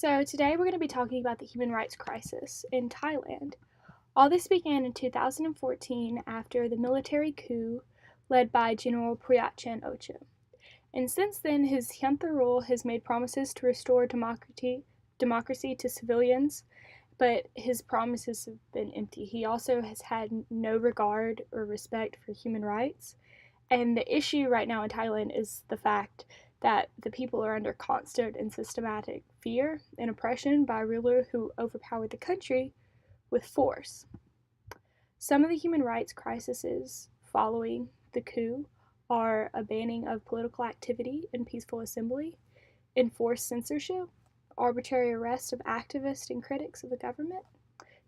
So today we're going to be talking about the human rights crisis in Thailand. All this began in 2014 after the military coup led by General Prayut Ocha. And since then, his junta rule has made promises to restore democracy to civilians, but his promises have been empty. He also has had no regard or respect for human rights. And the issue right now in Thailand is the fact that the people are under constant and systematic fear and oppression by a ruler who overpowered the country with force. Some of the human rights crises following the coup are a banning of political activity and peaceful assembly, enforced censorship, arbitrary arrest of activists and critics of the government,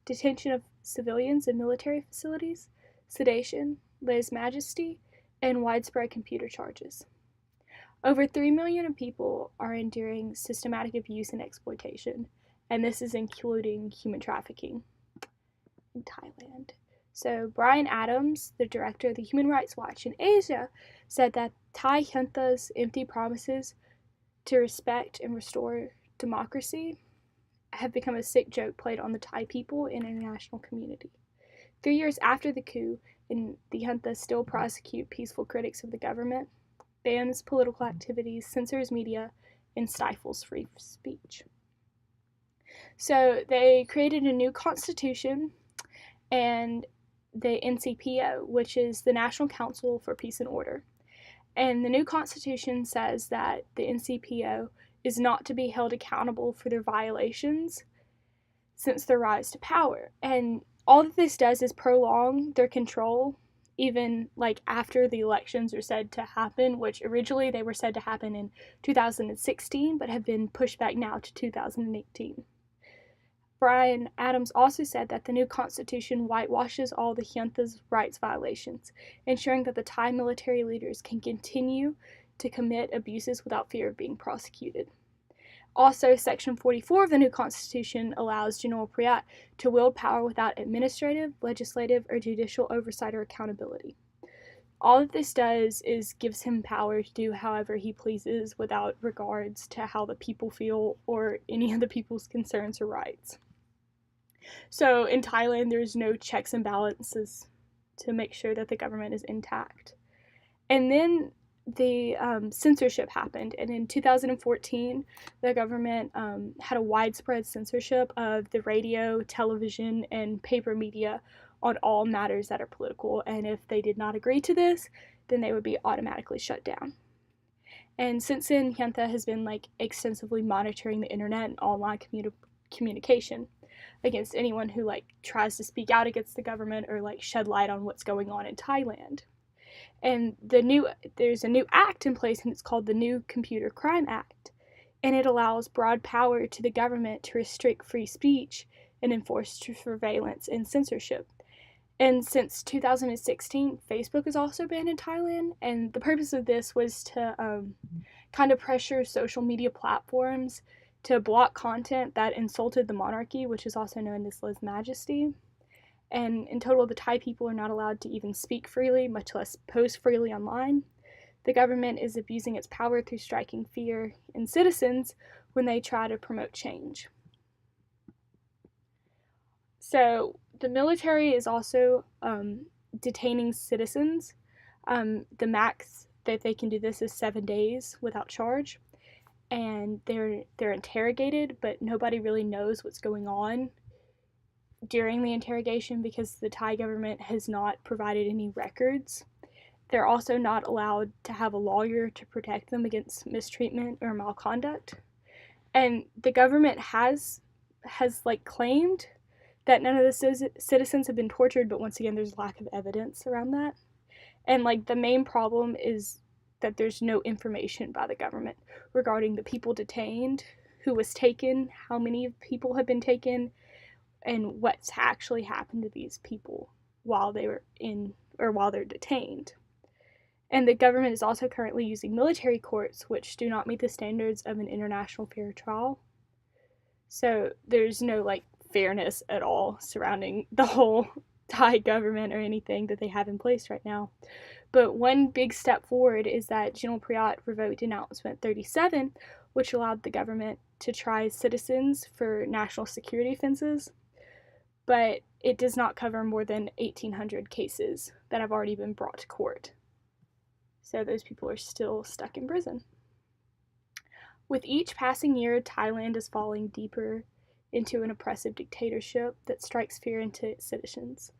detention of civilians in military facilities, sedation, lèse-majesty, and widespread computer charges. Over 3 million people are enduring systematic abuse and exploitation, and this is including human trafficking in Thailand. So Brian Adams, the director of the Human Rights Watch in Asia, said that Thai junta's empty promises to respect and restore democracy have become a sick joke played on the Thai people and international community. 3 years after the coup, and the junta still prosecute peaceful critics of the government, bans political activities, censors media, and stifles free speech. So they created a new constitution and the NCPO, which is the National Council for Peace and Order. And the new constitution says that the NCPO is not to be held accountable for their violations since their rise to power. And all that this does is prolong their control, even like after the elections are said to happen, which originally they were said to happen in 2016, but have been pushed back now to 2018. Brian Adams also said that the new constitution whitewashes all the junta's rights violations, ensuring that the Thai military leaders can continue to commit abuses without fear of being prosecuted. Also, Section 44 of the new constitution allows General Prayut to wield power without administrative, legislative, or judicial oversight or accountability. All that this does is gives him power to do however he pleases without regards to how the people feel or any of the people's concerns or rights. So in Thailand, there's no checks and balances to make sure that the government is intact. And then the censorship happened, and in 2014 the government had a widespread censorship of the radio, television, and paper media on all matters that are political, and if they did not agree to this, then they would be automatically shut down. And since then, junta has been extensively monitoring the internet and online communication against anyone who tries to speak out against the government or shed light on what's going on in Thailand. And there's a new act in place, and it's called the New Computer Crime Act, and it allows broad power to the government to restrict free speech and enforce surveillance and censorship. And since 2016, Facebook is also banned in Thailand, and the purpose of this was to kind of pressure social media platforms to block content that insulted the monarchy, which is also known as lèse-majesty. And in total, the Thai people are not allowed to even speak freely, much less post freely online. The government is abusing its power through striking fear in citizens when they try to promote change. So the military is also detaining citizens. The max that they can do this is 7 days without charge. And they're interrogated, but nobody really knows what's going on during the interrogation because the Thai government has not provided any records. They're also not allowed to have a lawyer to protect them against mistreatment or malconduct. And the government has claimed that none of the citizens have been tortured, but once again, there's lack of evidence around that. And the main problem is that there's no information by the government regarding the people detained, who was taken, how many people have been taken, and what's actually happened to these people while they're detained. And the government is also currently using military courts, which do not meet the standards of an international fair trial. So there's no fairness at all surrounding the whole Thai government or anything that they have in place right now. But one big step forward is that General Prayut revoked Announcement 37, which allowed the government to try citizens for national security offenses, but it does not cover more than 1,800 cases that have already been brought to court. So those people are still stuck in prison. With each passing year, Thailand is falling deeper into an oppressive dictatorship that strikes fear into its citizens.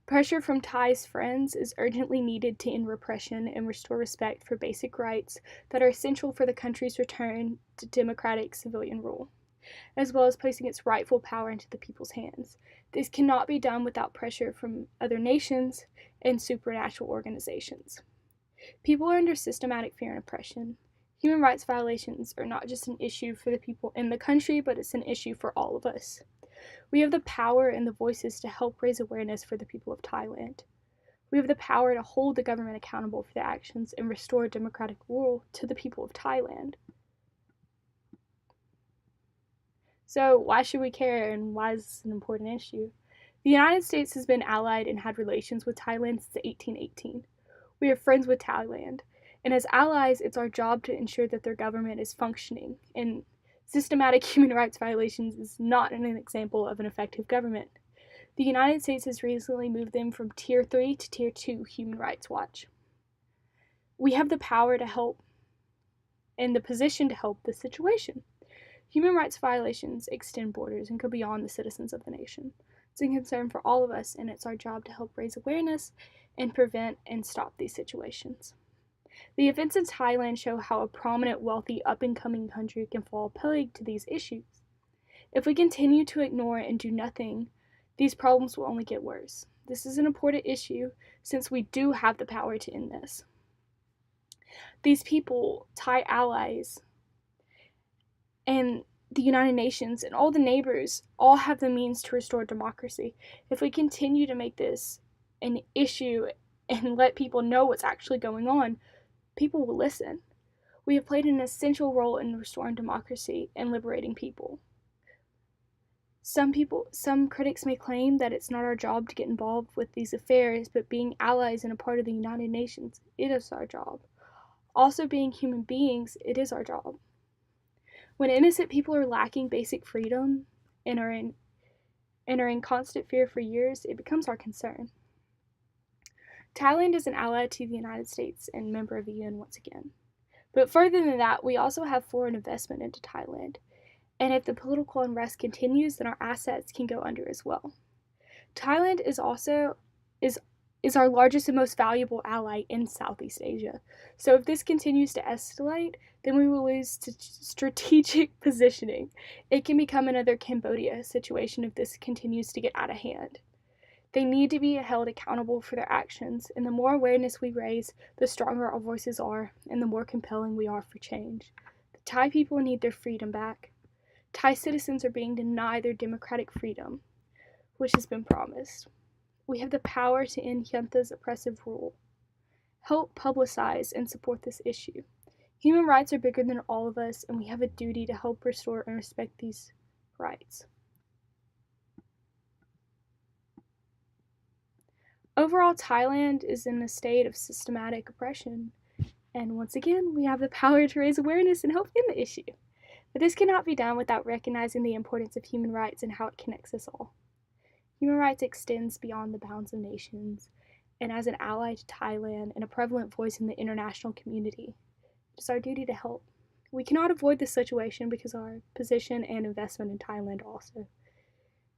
Pressure from Thai's friends is urgently needed to end repression and restore respect for basic rights that are essential for the country's return to democratic civilian rule, as well as placing its rightful power into the people's hands. This cannot be done without pressure from other nations and supernatural organizations. People are under systematic fear and oppression. Human rights violations are not just an issue for the people in the country, but it's an issue for all of us. We have the power and the voices to help raise awareness for the people of Thailand. We have the power to hold the government accountable for their actions and restore democratic rule to the people of Thailand. So why should we care, and why is this an important issue? The United States has been allied and had relations with Thailand since 1818. We are friends with Thailand, and as allies, it's our job to ensure that their government is functioning, and systematic human rights violations is not an example of an effective government. The United States has recently moved them from Tier 3 to Tier 2 Human Rights Watch. We have the power to help and the position to help this situation. Human rights violations extend borders and go beyond the citizens of the nation. It's a concern for all of us, and it's our job to help raise awareness and prevent and stop these situations. The events in Thailand show how a prominent, wealthy, up-and-coming country can fall prey to these issues. If we continue to ignore it and do nothing, these problems will only get worse. This is an important issue since we do have the power to end this. These people, Thai allies, and the United Nations and all the neighbors all have the means to restore democracy. If we continue to make this an issue and let people know what's actually going on, people will listen. We have played an essential role in restoring democracy and liberating people. Some critics may claim that it's not our job to get involved with these affairs, but being allies and a part of the United Nations, it is our job. Also, being human beings, it is our job. When innocent people are lacking basic freedom and are in constant fear for years, it becomes our concern. Thailand is an ally to the United States and member of the UN once again. But further than that, we also have foreign investment into Thailand. And if the political unrest continues, then our assets can go under as well. Thailand is our largest and most valuable ally in Southeast Asia. So if this continues to escalate, then we will lose strategic positioning. It can become another Cambodia situation if this continues to get out of hand. They need to be held accountable for their actions, and the more awareness we raise, the stronger our voices are, and the more compelling we are for change. The Thai people need their freedom back. Thai citizens are being denied their democratic freedom, which has been promised. We have the power to end junta's oppressive rule. Help publicize and support this issue. Human rights are bigger than all of us, and we have a duty to help restore and respect these rights. Overall, Thailand is in a state of systematic oppression, and once again, we have the power to raise awareness and help end the issue. But this cannot be done without recognizing the importance of human rights and how it connects us all. Human rights extends beyond the bounds of nations, and as an ally to Thailand and a prevalent voice in the international community, it is our duty to help. We cannot avoid this situation because of our position and investment in Thailand also.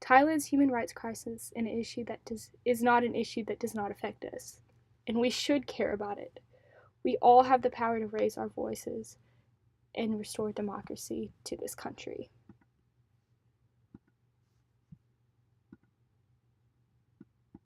Thailand's human rights crisis is not an issue that does not affect us, and we should care about it. We all have the power to raise our voices and restore democracy to this country.